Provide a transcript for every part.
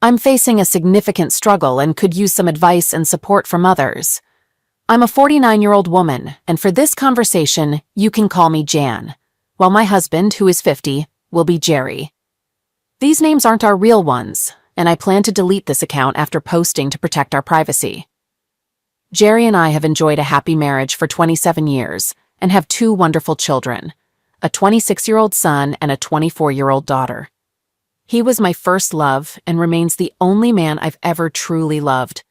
I'm facing a significant struggle and could use some advice and support from others. I'm a 49-year-old woman, and for this conversation, you can call me Jan, while my husband, who is 50, will be Jerry. These names aren't our real ones, and I plan to delete this account after posting to protect our privacy. Jerry and I have enjoyed a happy marriage for 27 years and have 2 wonderful children, a 26-year-old son and a 24-year-old daughter. He was my first love and remains the only man I've ever truly loved.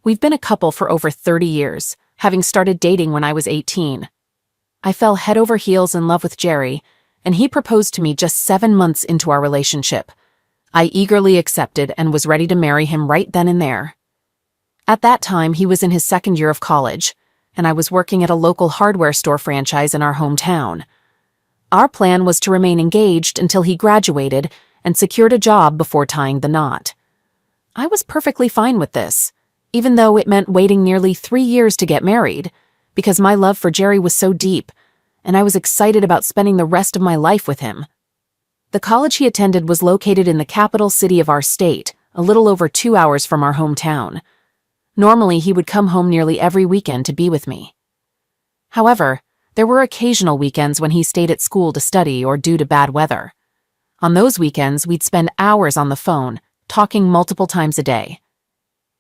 We've been a couple for over 30 years, having started dating when I was 18. I fell head over heels in love with Jerry, and he proposed to me just 7 months into our relationship. I eagerly accepted and was ready to marry him right then and there. At that time, he was in his 2nd year of college, and I was working at a local hardware store franchise in our hometown. Our plan was to remain engaged until he graduated and secured a job before tying the knot. I was perfectly fine with this, even though it meant waiting nearly 3 years to get married, because my love for Jerry was so deep, and I was excited about spending the rest of my life with him. The college he attended was located in the capital city of our state, a little over 2 hours from our hometown. Normally, he would come home nearly every weekend to be with me. However, there were occasional weekends when he stayed at school to study or due to bad weather. On those weekends, we'd spend hours on the phone, talking multiple times a day.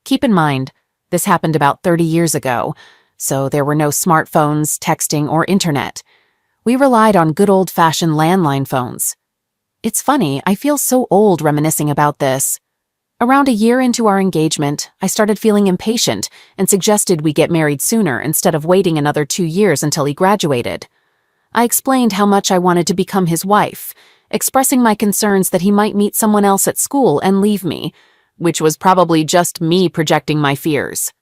Keep in mind, this happened about 30 years ago, so there were no smartphones, texting, or internet. We relied on good old-fashioned landline phones. It's funny, I feel so old reminiscing about this. Around a year into our engagement, I started feeling impatient and suggested we get married sooner instead of waiting another 2 years until he graduated. I explained how much I wanted to become his wife, expressing my concerns that he might meet someone else at school and leave me, which was probably just me projecting my fears.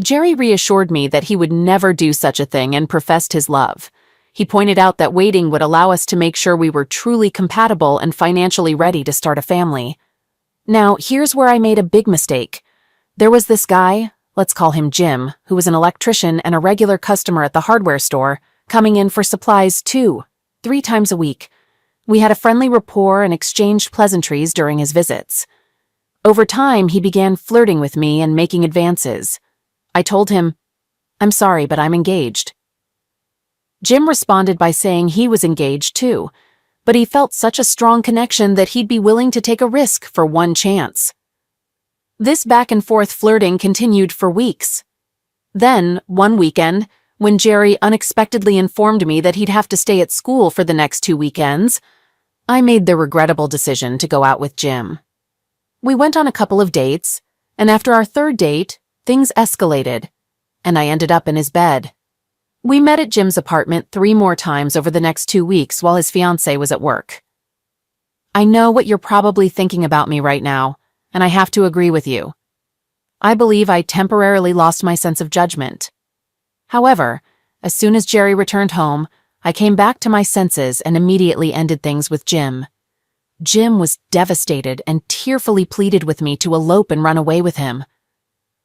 Jerry reassured me that he would never do such a thing and professed his love. He pointed out that waiting would allow us to make sure we were truly compatible and financially ready to start a family. Now, here's where I made a big mistake. There was this guy, let's call him Jim, who was an electrician and a regular customer at the hardware store, coming in for supplies 2-3 times a week. We had a friendly rapport and exchanged pleasantries during his visits. Over time, he began flirting with me and making advances. I told him, "I'm sorry, but I'm engaged." Jim responded by saying he was engaged too, but he felt such a strong connection that he'd be willing to take a risk for one chance. This back-and-forth flirting continued for weeks. Then, one weekend, when Jerry unexpectedly informed me that he'd have to stay at school for the next 2 weekends, I made the regrettable decision to go out with Jim. We went on a couple of dates, and after our 3rd date, things escalated, and I ended up in his bed. We met at Jim's apartment 3 more times over the next 2 weeks while his fiancée was at work. I know what you're probably thinking about me right now, and I have to agree with you. I believe I temporarily lost my sense of judgment. However, as soon as Jerry returned home, I came back to my senses and immediately ended things with Jim. Jim was devastated and tearfully pleaded with me to elope and run away with him.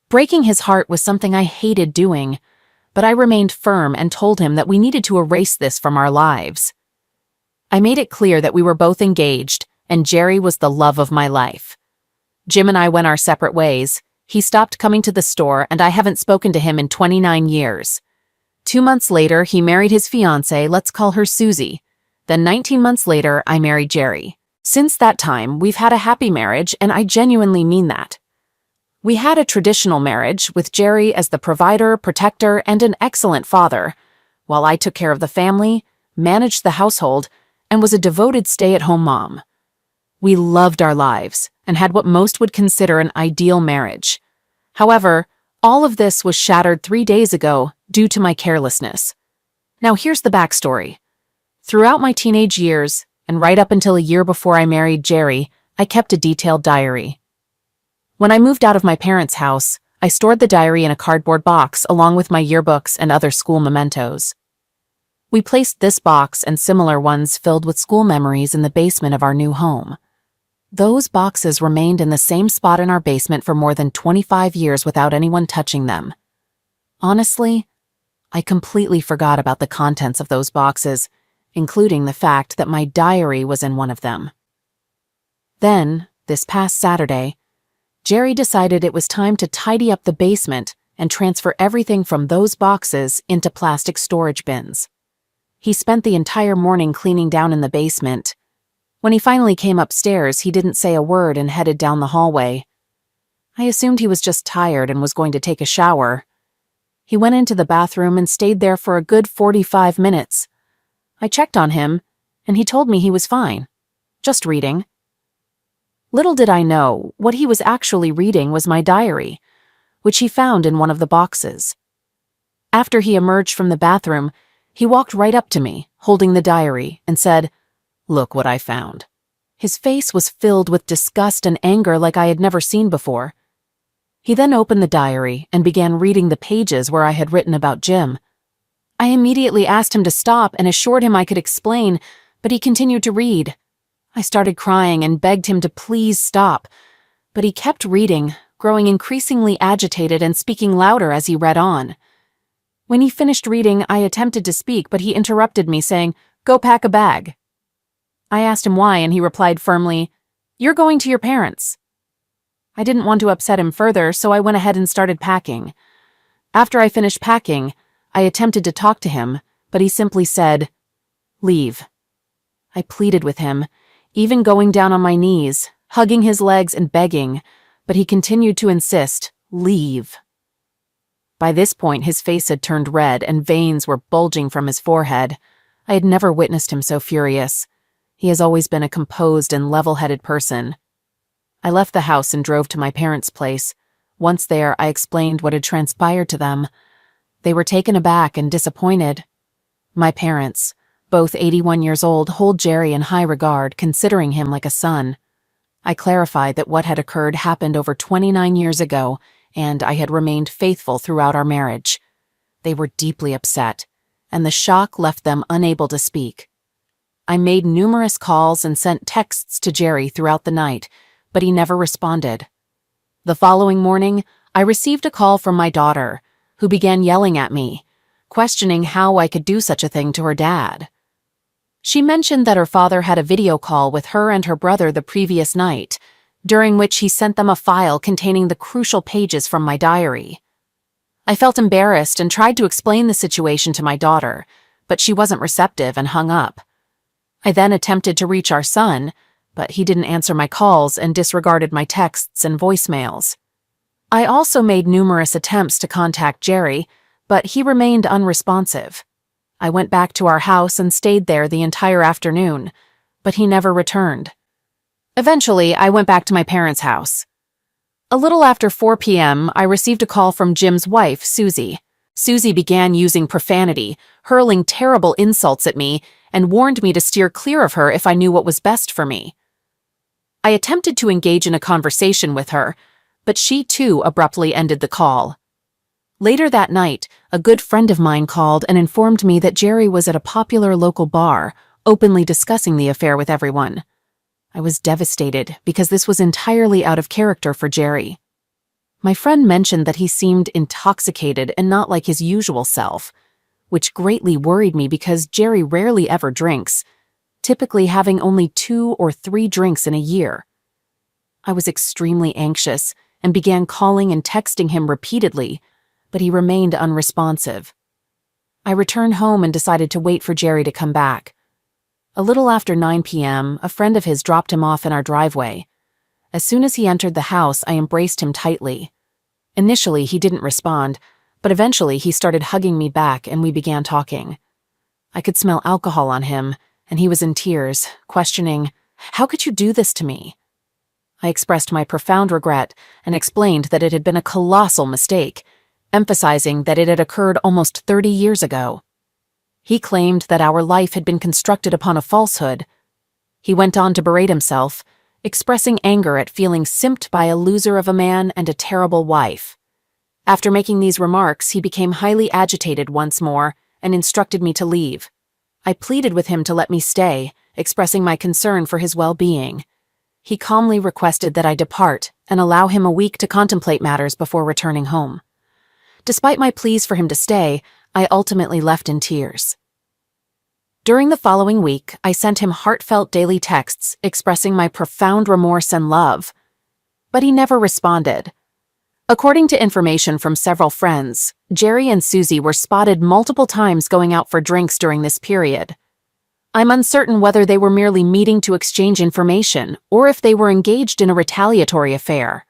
Breaking his heart was something I hated doing, but I remained firm and told him that we needed to erase this from our lives. I made it clear that we were both engaged, and Jerry was the love of my life. Jim and I went our separate ways. He stopped coming to the store, and I haven't spoken to him in 29 years. 2 months later, he married his fiancée, let's call her Susie. Then 19 months later, I married Jerry. Since that time, we've had a happy marriage, and I genuinely mean that. We had a traditional marriage, with Jerry as the provider, protector, and an excellent father, while I took care of the family, managed the household, and was a devoted stay-at-home mom. We loved our lives and had what most would consider an ideal marriage. However, all of this was shattered 3 days ago due to my carelessness. Now here's the backstory. Throughout my teenage years, and right up until a year before I married Jerry, I kept a detailed diary. When I moved out of my parents' house, I stored the diary in a cardboard box along with my yearbooks and other school mementos. We placed this box and similar ones filled with school memories in the basement of our new home. Those boxes remained in the same spot in our basement for more than 25 years without anyone touching them. Honestly, I completely forgot about the contents of those boxes, including the fact that my diary was in one of them. Then, this past Saturday, Jerry decided it was time to tidy up the basement and transfer everything from those boxes into plastic storage bins. He spent the entire morning cleaning down in the basement. When he finally came upstairs, he didn't say a word and headed down the hallway. I assumed he was just tired and was going to take a shower. He went into the bathroom and stayed there for a good 45 minutes. I checked on him, and he told me he was fine, just reading. Little did I know, what he was actually reading was my diary, which he found in one of the boxes. After he emerged from the bathroom, he walked right up to me, holding the diary, and said, "Look what I found." His face was filled with disgust and anger like I had never seen before. He then opened the diary and began reading the pages where I had written about Jim. I immediately asked him to stop and assured him I could explain, but he continued to read. I started crying and begged him to please stop, but he kept reading, growing increasingly agitated and speaking louder as he read on. When he finished reading, I attempted to speak, but he interrupted me, saying, "Go pack a bag." I asked him why, and he replied firmly, "You're going to your parents." I didn't want to upset him further, so I went ahead and started packing. After I finished packing, I attempted to talk to him, but he simply said, "Leave." I pleaded with him, even going down on my knees, hugging his legs and begging, but he continued to insist, "Leave." By this point, his face had turned red and veins were bulging from his forehead. I had never witnessed him so furious. He has always been a composed and level-headed person. I left the house and drove to my parents' place. Once there, I explained what had transpired to them. They were taken aback and disappointed. My parents, both 81 years old, hold Jerry in high regard, considering him like a son. I clarified that what had occurred happened over 29 years ago, and I had remained faithful throughout our marriage. They were deeply upset, and the shock left them unable to speak. I made numerous calls and sent texts to Jerry throughout the night, but he never responded. The following morning, I received a call from my daughter, who began yelling at me, questioning how I could do such a thing to her dad. She mentioned that her father had a video call with her and her brother the previous night, during which he sent them a file containing the crucial pages from my diary. I felt embarrassed and tried to explain the situation to my daughter, but she wasn't receptive and hung up. I then attempted to reach our son, but he didn't answer my calls and disregarded my texts and voicemails. I also made numerous attempts to contact Jerry, but he remained unresponsive. I went back to our house and stayed there the entire afternoon, but he never returned. Eventually, I went back to my parents' house. A little after 4 p.m., I received a call from Jim's wife, Susie. Susie began using profanity, hurling terrible insults at me, and warned me to steer clear of her if I knew what was best for me. I attempted to engage in a conversation with her, but she too abruptly ended the call. Later that night, a good friend of mine called and informed me that Jerry was at a popular local bar, openly discussing the affair with everyone. I was devastated because this was entirely out of character for Jerry. My friend mentioned that he seemed intoxicated and not like his usual self, which greatly worried me because Jerry rarely ever drinks, typically having only 2 or 3 drinks in a year. I was extremely anxious and began calling and texting him repeatedly, but he remained unresponsive. I returned home and decided to wait for Jerry to come back. A little after 9 p.m., a friend of his dropped him off in our driveway. As soon as he entered the house, I embraced him tightly. Initially, he didn't respond, but eventually he started hugging me back and we began talking. I could smell alcohol on him, and he was in tears, questioning, "How could you do this to me?" I expressed my profound regret and explained that it had been a colossal mistake, emphasizing that it had occurred almost 30 years ago. He claimed that our life had been constructed upon a falsehood. He went on to berate himself, expressing anger at feeling simped by a loser of a man and a terrible wife. After making these remarks, he became highly agitated once more and instructed me to leave. I pleaded with him to let me stay, expressing my concern for his well-being. He calmly requested that I depart and allow him a week to contemplate matters before returning home. Despite my pleas for him to stay, I ultimately left in tears. During the following week, I sent him heartfelt daily texts expressing my profound remorse and love, but he never responded. According to information from several friends, Jerry and Susie were spotted multiple times going out for drinks during this period. I'm uncertain whether they were merely meeting to exchange information or if they were engaged in a retaliatory affair.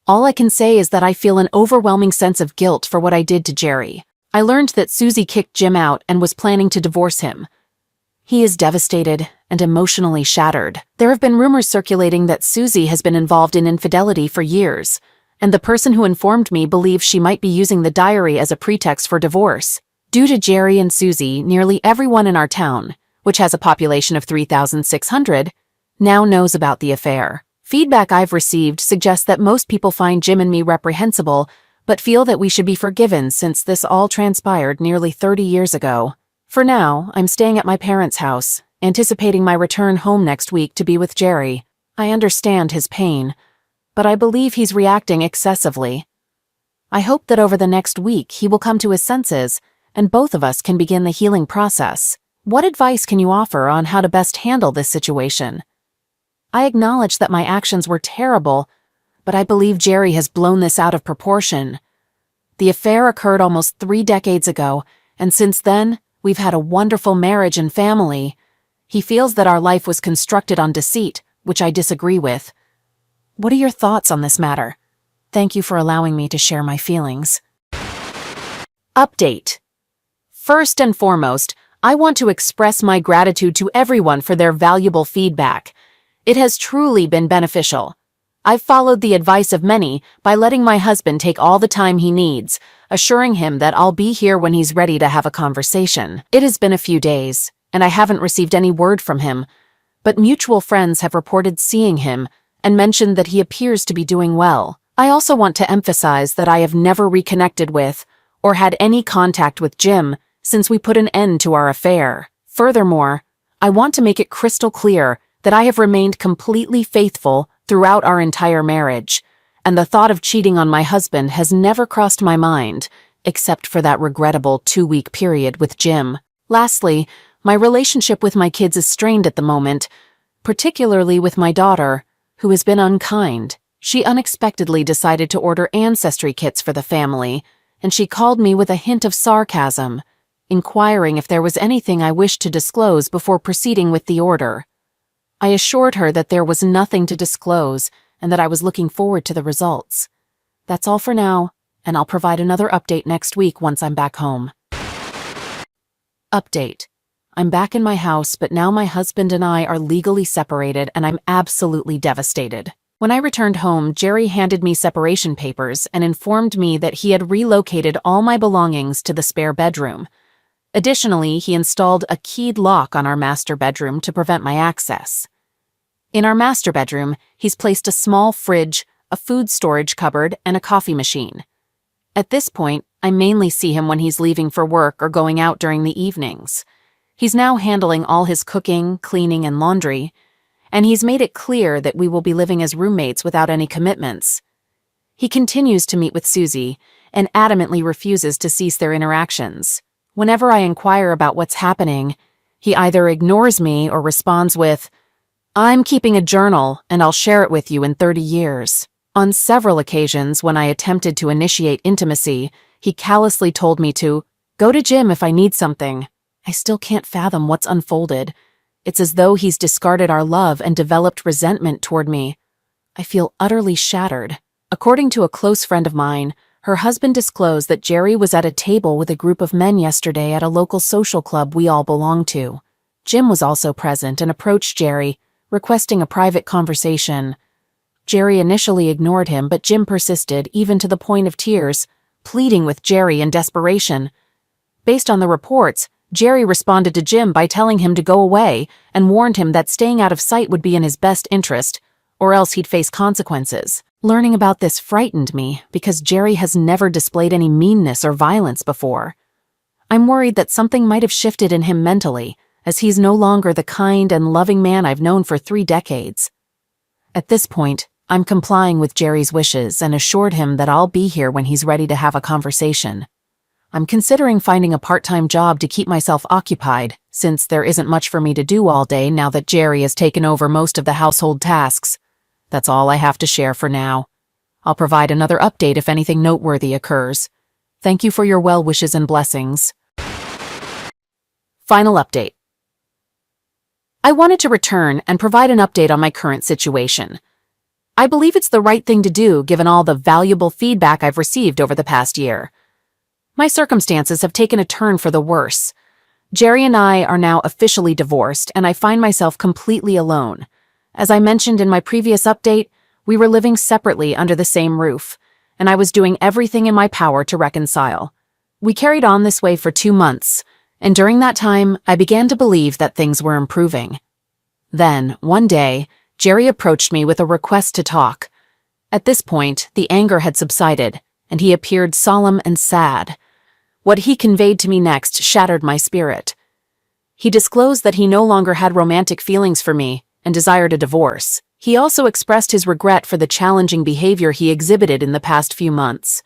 All I can say is that I feel an overwhelming sense of guilt for what I did to Jerry. I learned that Susie kicked Jim out and was planning to divorce him. He is devastated and emotionally shattered. There have been rumors circulating that Susie has been involved in infidelity for years, and the person who informed me believes she might be using the diary as a pretext for divorce. Due to Jerry and Susie, nearly everyone in our town, which has a population of 3,600, now knows about the affair. Feedback I've received suggests that most people find Jim and me reprehensible, but feel that we should be forgiven since this all transpired nearly 30 years ago. For now, I'm staying at my parents' house, anticipating my return home next week to be with Jerry. I understand his pain, but I believe he's reacting excessively. I hope that over the next week he will come to his senses, and both of us can begin the healing process. What advice can you offer on how to best handle this situation? I acknowledge that my actions were terrible, but I believe Jerry has blown this out of proportion. The affair occurred almost 3 decades ago, and since then, we've had a wonderful marriage and family. He feels that our life was constructed on deceit, which I disagree with. What are your thoughts on this matter? Thank you for allowing me to share my feelings. Update. First and foremost, I want to express my gratitude to everyone for their valuable feedback. It has truly been beneficial. I've followed the advice of many by letting my husband take all the time he needs, assuring him that I'll be here when he's ready to have a conversation. It has been a few days, and I haven't received any word from him, but mutual friends have reported seeing him and mentioned that he appears to be doing well. I also want to emphasize that I have never reconnected with or had any contact with Jim since we put an end to our affair. Furthermore, I want to make it crystal clear that I have remained completely faithful throughout our entire marriage, and the thought of cheating on my husband has never crossed my mind, except for that regrettable 2-week period with Jim. Lastly, my relationship with my kids is strained at the moment, particularly with my daughter, who has been unkind. She unexpectedly decided to order ancestry kits for the family, and she called me with a hint of sarcasm, inquiring if there was anything I wished to disclose before proceeding with the order. I assured her that there was nothing to disclose and that I was looking forward to the results. That's all for now, and I'll provide another update next week once I'm back home. Update. I'm back in my house, but now my husband and I are legally separated, and I'm absolutely devastated. When I returned home, Jerry handed me separation papers and informed me that he had relocated all my belongings to the spare bedroom. Additionally, he installed a keyed lock on our master bedroom to prevent my access. In our master bedroom, he's placed a small fridge, a food storage cupboard, and a coffee machine. At this point, I mainly see him when he's leaving for work or going out during the evenings. He's now handling all his cooking, cleaning, and laundry, and he's made it clear that we will be living as roommates without any commitments. He continues to meet with Susie and adamantly refuses to cease their interactions. Whenever I inquire about what's happening, he either ignores me or responds with, "I'm keeping a journal and I'll share it with you in 30 years. On several occasions when I attempted to initiate intimacy, he callously told me to go to Jim if I need something. I still can't fathom what's unfolded. It's as though he's discarded our love and developed resentment toward me. I feel utterly shattered. According to a close friend of mine, her husband disclosed that Jerry was at a table with a group of men yesterday at a local social club we all belong to. Jim was also present and approached Jerry, requesting a private conversation. Jerry initially ignored him, but Jim persisted, even to the point of tears, pleading with Jerry in desperation. Based on the reports, Jerry responded to Jim by telling him to go away and warned him that staying out of sight would be in his best interest, or else he'd face consequences. Learning about this frightened me because Jerry has never displayed any meanness or violence before. I'm worried that something might have shifted in him mentally, as he's no longer the kind and loving man I've known for 3 decades. At this point, I'm complying with Jerry's wishes and assured him that I'll be here when he's ready to have a conversation. I'm considering finding a part-time job to keep myself occupied, since there isn't much for me to do all day now that Jerry has taken over most of the household tasks. That's all I have to share for now. I'll provide another update if anything noteworthy occurs. Thank you for your well wishes and blessings. Final update. I wanted to return and provide an update on my current situation. I believe it's the right thing to do given all the valuable feedback I've received over the past year. My circumstances have taken a turn for the worse. Jerry and I are now officially divorced, and I find myself completely alone. As I mentioned in my previous update, we were living separately under the same roof, and I was doing everything in my power to reconcile. We carried on this way for 2 months, and during that time, I began to believe that things were improving. Then, one day, Jerry approached me with a request to talk. At this point, the anger had subsided, and he appeared solemn and sad. What he conveyed to me next shattered my spirit. He disclosed that he no longer had romantic feelings for me and desired a divorce. He also expressed his regret for the challenging behavior he exhibited in the past few months.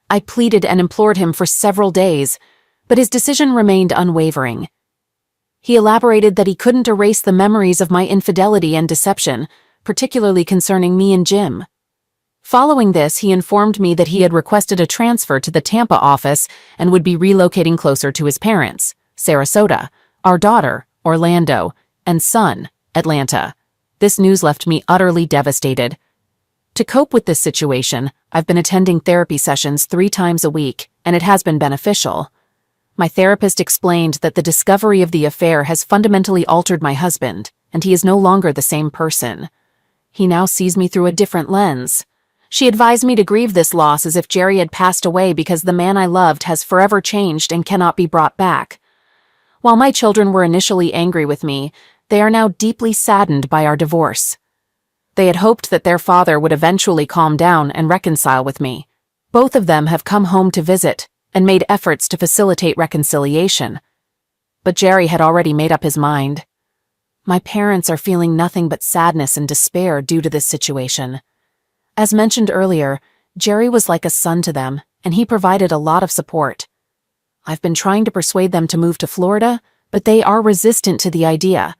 I pleaded and implored him for several days, but his decision remained unwavering. He elaborated that he couldn't erase the memories of my infidelity and deception, particularly concerning me and Jim. Following this, he informed me that he had requested a transfer to the Tampa office and would be relocating closer to his parents, Sarasota, our daughter, Orlando, and son, Atlanta. This news left me utterly devastated. To cope with this situation, I've been attending therapy sessions 3 times a week, and it has been beneficial. My therapist explained that the discovery of the affair has fundamentally altered my husband, and he is no longer the same person. He now sees me through a different lens. She advised me to grieve this loss as if Jerry had passed away because the man I loved has forever changed and cannot be brought back. While my children were initially angry with me, they are now deeply saddened by our divorce. They had hoped that their father would eventually calm down and reconcile with me. Both of them have come home to visit and made efforts to facilitate reconciliation. But Jerry had already made up his mind. My parents are feeling nothing but sadness and despair due to this situation. As mentioned earlier, Jerry was like a son to them, and he provided a lot of support. I've been trying to persuade them to move to Florida, but they are resistant to the idea.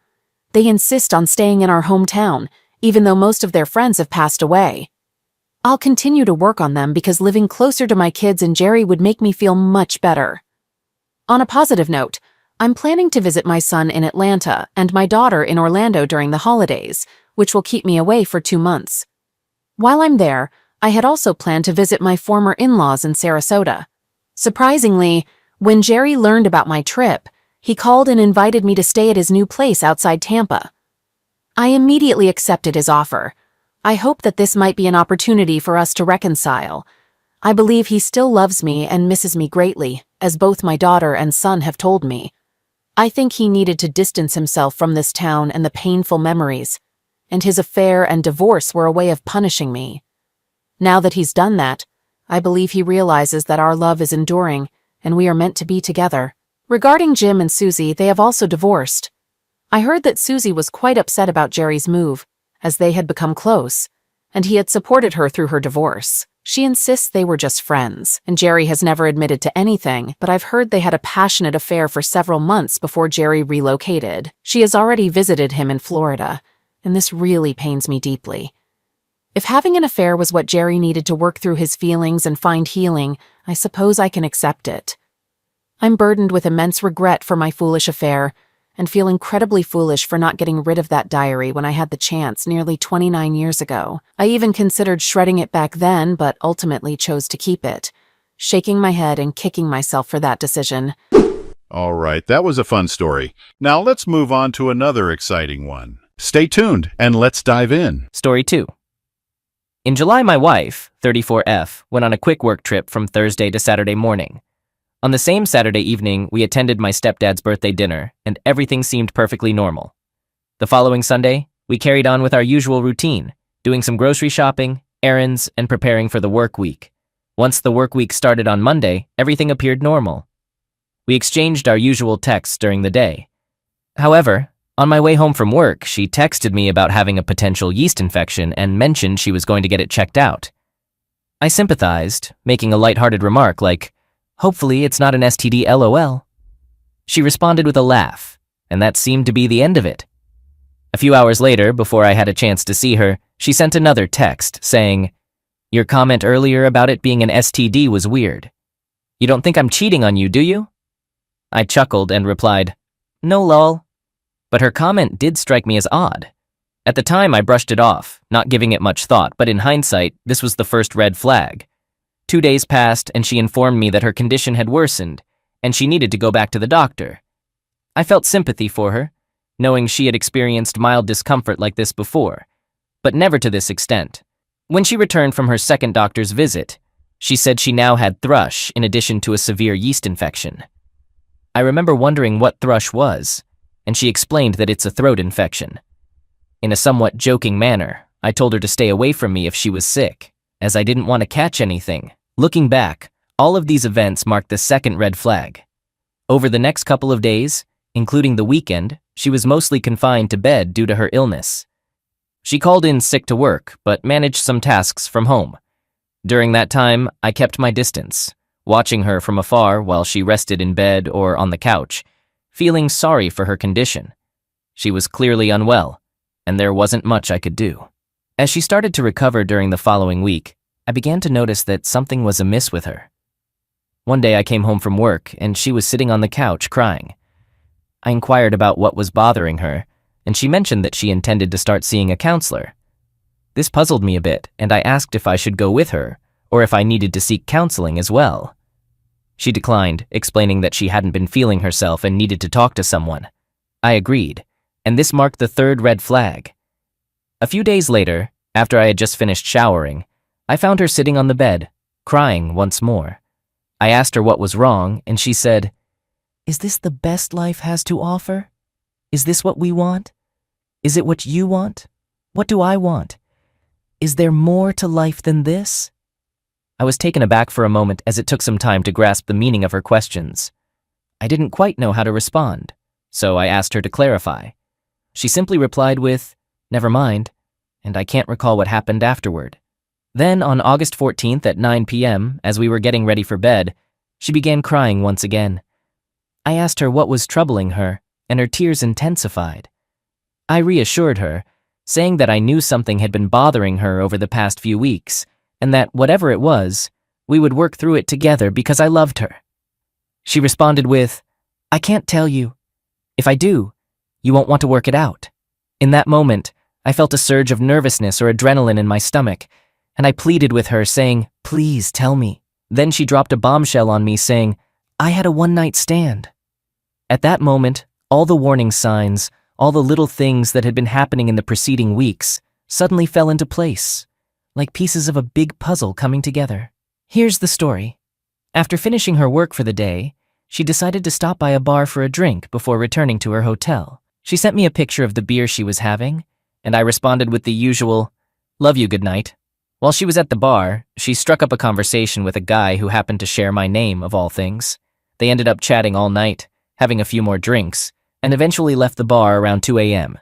They insist on staying in our hometown, even though most of their friends have passed away. I'll continue to work on them because living closer to my kids and Jerry would make me feel much better. On a positive note, I'm planning to visit my son in Atlanta and my daughter in Orlando during the holidays, which will keep me away for 2 months. While I'm there, I had also planned to visit my former in-laws in Sarasota. Surprisingly, when Jerry learned about my trip, he called and invited me to stay at his new place outside Tampa. I immediately accepted his offer. I hope that this might be an opportunity for us to reconcile. I believe he still loves me and misses me greatly, as both my daughter and son have told me. I think he needed to distance himself from this town and the painful memories, and his affair and divorce were a way of punishing me. Now that he's done that, I believe he realizes that our love is enduring and we are meant to be together. Regarding Jim and Susie, they have also divorced. I heard that Susie was quite upset about Jerry's move, as they had become close, and he had supported her through her divorce. She insists they were just friends, and Jerry has never admitted to anything, but I've heard they had a passionate affair for several months before Jerry relocated. She has already visited him in Florida, and this really pains me deeply. If having an affair was what Jerry needed to work through his feelings and find healing, I suppose I can accept it. I'm burdened with immense regret for my foolish affair, and feel incredibly foolish for not getting rid of that diary when I had the chance nearly 29 years ago. I even considered shredding it back then, but ultimately chose to keep it, shaking my head and kicking myself for that decision. All right, that was a fun story. Now let's move on to another exciting one. Stay tuned, and let's dive in. Story 2. In July, my wife, 34F, went on a quick work trip from Thursday to Saturday morning. On the same Saturday evening, we attended my stepdad's birthday dinner, and everything seemed perfectly normal. The following Sunday, we carried on with our usual routine, doing some grocery shopping, errands, and preparing for the work week. Once the work week started on Monday, everything appeared normal. We exchanged our usual texts during the day. However, on my way home from work, she texted me about having a potential yeast infection and mentioned she was going to get it checked out. I sympathized, making a lighthearted remark like, Hopefully it's not an STD LOL. She responded with a laugh, and that seemed to be the end of it. A few hours later, before I had a chance to see her, she sent another text saying, "Your comment earlier about it being an STD was weird. You don't think I'm cheating on you, do you?" I chuckled and replied, "No lol." But her comment did strike me as odd. At the time, I brushed it off, not giving it much thought, but in hindsight, this was the first red flag. 2 days passed, and she informed me that her condition had worsened, and she needed to go back to the doctor. I felt sympathy for her, knowing she had experienced mild discomfort like this before, but never to this extent. When she returned from her second doctor's visit, she said she now had thrush in addition to a severe yeast infection. I remember wondering what thrush was, and she explained that it's a throat infection. In a somewhat joking manner, I told her to stay away from me if she was sick, as I didn't want to catch anything. Looking back, all of these events marked the second red flag. Over the next couple of days, including the weekend, she was mostly confined to bed due to her illness. She called in sick to work, but managed some tasks from home. During that time, I kept my distance, watching her from afar while she rested in bed or on the couch, feeling sorry for her condition. She was clearly unwell, and there wasn't much I could do. As she started to recover during the following week, I began to notice that something was amiss with her. One day I came home from work, and she was sitting on the couch crying. I inquired about what was bothering her, and she mentioned that she intended to start seeing a counselor. This puzzled me a bit, and I asked if I should go with her, or if I needed to seek counseling as well. She declined, explaining that she hadn't been feeling herself and needed to talk to someone. I agreed, and this marked the third red flag. A few days later, after I had just finished showering, I found her sitting on the bed, crying once more. I asked her what was wrong, and she said, "Is this the best life has to offer? Is this what we want? Is it what you want? What do I want? Is there more to life than this?" I was taken aback for a moment as it took some time to grasp the meaning of her questions. I didn't quite know how to respond, so I asked her to clarify. She simply replied with, "Never mind," and I can't recall what happened afterward. Then, on August 14th at 9 p.m., as we were getting ready for bed, she began crying once again. I asked her what was troubling her, and her tears intensified. I reassured her, saying that I knew something had been bothering her over the past few weeks, and that whatever it was, we would work through it together because I loved her. She responded with, "I can't tell you. If I do, you won't want to work it out." In that moment, I felt a surge of nervousness or adrenaline in my stomach, and I pleaded with her, saying, "Please tell me." Then she dropped a bombshell on me, saying, "I had a one-night stand." At that moment, all the warning signs, all the little things that had been happening in the preceding weeks, suddenly fell into place, like pieces of a big puzzle coming together. Here's the story. After finishing her work for the day, she decided to stop by a bar for a drink before returning to her hotel. She sent me a picture of the beer she was having, and I responded with the usual, "Love you, good night." While she was at the bar, she struck up a conversation with a guy who happened to share my name, of all things. They ended up chatting all night, having a few more drinks, and eventually left the bar around 2 a.m.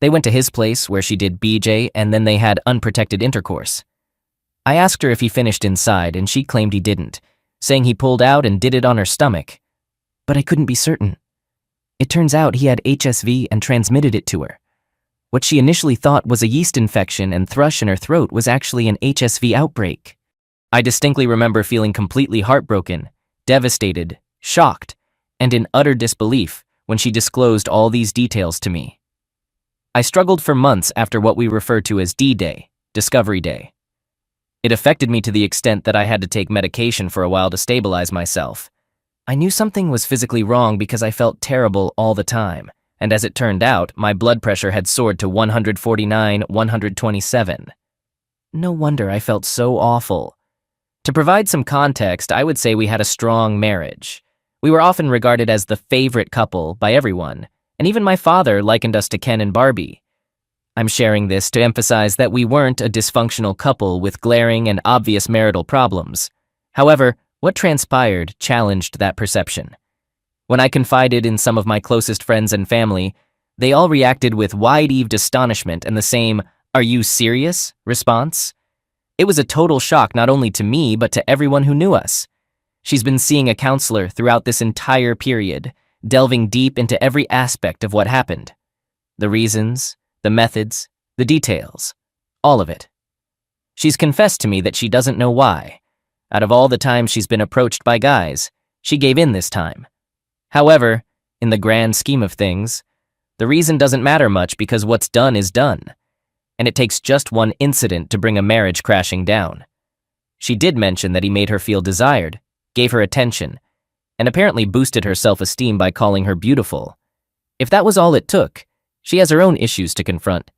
They went to his place where she did BJ, and then they had unprotected intercourse. I asked her if he finished inside, and she claimed he didn't, saying he pulled out and did it on her stomach. But I couldn't be certain. It turns out he had HSV and transmitted it to her. What she initially thought was a yeast infection and thrush in her throat was actually an HSV outbreak. I distinctly remember feeling completely heartbroken, devastated, shocked, and in utter disbelief when she disclosed all these details to me. I struggled for months after what we refer to as D-Day, Discovery Day. It affected me to the extent that I had to take medication for a while to stabilize myself. I knew something was physically wrong because I felt terrible all the time, and as it turned out, my blood pressure had soared to 149/127. No wonder I felt so awful. To provide some context, I would say we had a strong marriage. We were often regarded as the favorite couple by everyone, and even my father likened us to Ken and Barbie. I'm sharing this to emphasize that we weren't a dysfunctional couple with glaring and obvious marital problems. However, what transpired challenged that perception. When I confided in some of my closest friends and family, they all reacted with wide-eaved astonishment and the same, "Are you serious?" response. It was a total shock not only to me but to everyone who knew us. She's been seeing a counselor throughout this entire period, delving deep into every aspect of what happened. The reasons, the methods, the details, all of it. She's confessed to me that she doesn't know why. Out of all the times she's been approached by guys, she gave in this time. However, in the grand scheme of things, the reason doesn't matter much because what's done is done, and it takes just one incident to bring a marriage crashing down. She did mention that he made her feel desired, gave her attention, and apparently boosted her self-esteem by calling her beautiful. If that was all it took, she has her own issues to confront.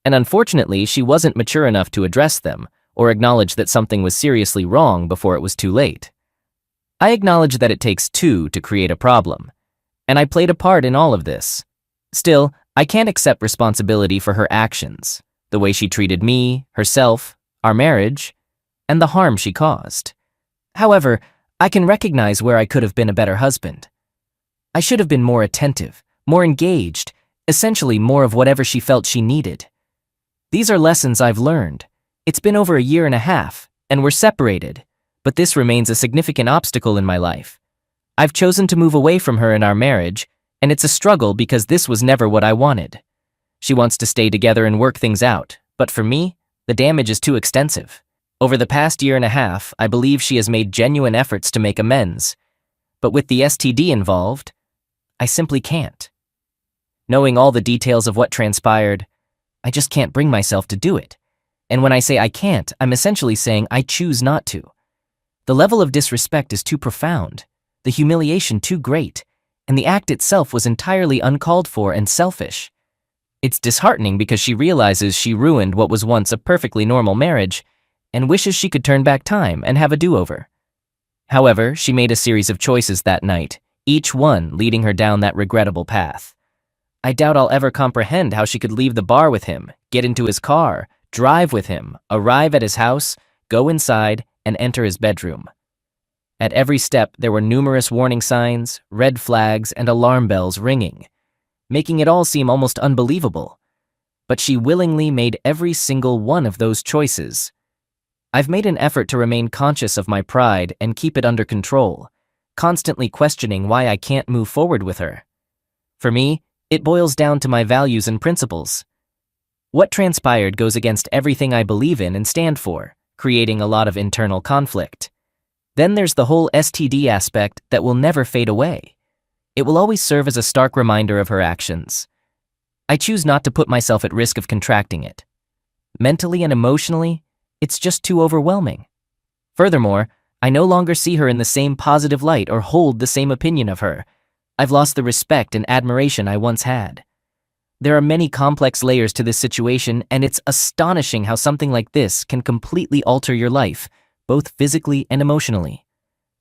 And unfortunately, she wasn't mature enough to address them or acknowledge that something was seriously wrong before it was too late. I acknowledge that it takes two to create a problem, and I played a part in all of this. Still, I can't accept responsibility for her actions, the way she treated me, herself, our marriage, and the harm she caused. However, I can recognize where I could have been a better husband. I should have been more attentive, more engaged, essentially more of whatever she felt she needed. These are lessons I've learned. It's been over 1.5 years, and we're separated, but this remains a significant obstacle in my life. I've chosen to move away from her in our marriage, and it's a struggle because this was never what I wanted. She wants to stay together and work things out, but for me, the damage is too extensive. Over the past 1.5 years, I believe she has made genuine efforts to make amends, but with the STD involved, I simply can't. Knowing all the details of what transpired, I just can't bring myself to do it. And when I say I can't, I'm essentially saying I choose not to. The level of disrespect is too profound, the humiliation too great, and the act itself was entirely uncalled for and selfish. It's disheartening because she realizes she ruined what was once a perfectly normal marriage and wishes she could turn back time and have a do-over. However, she made a series of choices that night, each one leading her down that regrettable path. I doubt I'll ever comprehend how she could leave the bar with him, get into his car, drive with him, arrive at his house, go inside, and enter his bedroom. At every step, there were numerous warning signs, red flags, and alarm bells ringing, making it all seem almost unbelievable. But she willingly made every single one of those choices. I've made an effort to remain conscious of my pride and keep it under control, constantly questioning why I can't move forward with her. For me, it boils down to my values and principles. What transpired goes against everything I believe in and stand for, creating a lot of internal conflict. Then there's the whole STD aspect that will never fade away. It will always serve as a stark reminder of her actions. I choose not to put myself at risk of contracting it. Mentally and emotionally, it's just too overwhelming. Furthermore, I no longer see her in the same positive light or hold the same opinion of her. I've lost the respect and admiration I once had. There are many complex layers to this situation, and it's astonishing how something like this can completely alter your life, both physically and emotionally.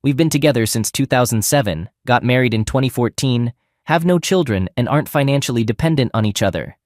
We've been together since 2007, got married in 2014, have no children, and aren't financially dependent on each other.